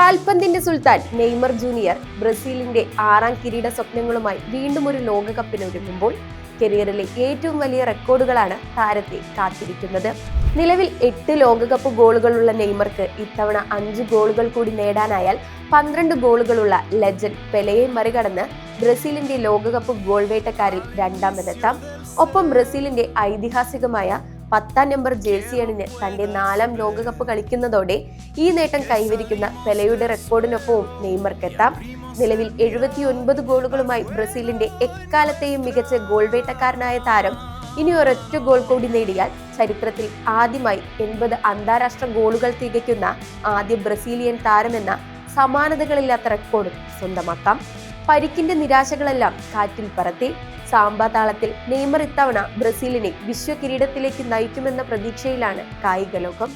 കാൽപന്തിന്റെ സുൽത്താൻ Neymar junior ബ്രസീലിന്റെ 6ാം കിരീട സ്വപ്നങ്ങളുമായി വീണ്ടും ഒരു ലോകകപ്പിനൊരുങ്ങുമ്പോൾ കരിയറിലെ ഏറ്റവും വലിയ റെക്കോർഡുകളാണ് താരത്തെ കാത്തിരിക്കുന്നത്. നിലവിൽ 8 ലോകകപ്പ് ഗോളുകളുള്ള നെയ്മർക്ക് ഇത്തവണ 5 ഗോളുകൾ കൂടി നേടാനായാൽ 12 ഗോളുകളുള്ള ലെജൻഡ് പെലെയെ മറികടന്ന് ബ്രസീലിന്റെ ലോകകപ്പ് ഗോൾ വേട്ടക്കാരിൽ രണ്ടാമതെത്താം. ഒപ്പം ബ്രസീലിന്റെ ഐതിഹാസികമായ 10ാം നമ്പർ ജേഴ്സി അണിഞ്ഞ് തന്റെ 4ാം ലോകകപ്പ് കളിക്കുന്നതോടെ ഈ നേട്ടം കൈവരിക്കുന്ന പെലെയുടെ റെക്കോർഡിനൊപ്പവും നെയ്മർക്കെത്താം. നിലവിൽ 79 ഗോളുകളുമായി ബ്രസീലിന്റെ എക്കാലത്തെയും മികച്ച ഗോൾ വേട്ടക്കാരനായ താരം ഇനി ഒരൊറ്റ ഗോൾ കൂടി നേടിയാൽ ചരിത്രത്തിൽ ആദ്യമായി 80 അന്താരാഷ്ട്ര ഗോളുകൾ തികയ്ക്കുന്ന ആദ്യ ബ്രസീലിയൻ താരമെന്ന സമാനതകളില്ലാത്ത റെക്കോർഡും സ്വന്തമാക്കാം. പരിക്കിന്റെ നിരാശകളെല്ലാം കാറ്റിൽ പറത്തി സാമ്പാ താളത്തിൽ നെയ്മർ ഇത്തവണ ബ്രസീലിനെ വിശ്വ കിരീടത്തിലേക്ക് നയിക്കുമെന്ന പ്രതീക്ഷയിലാണ് കായിക ലോകം.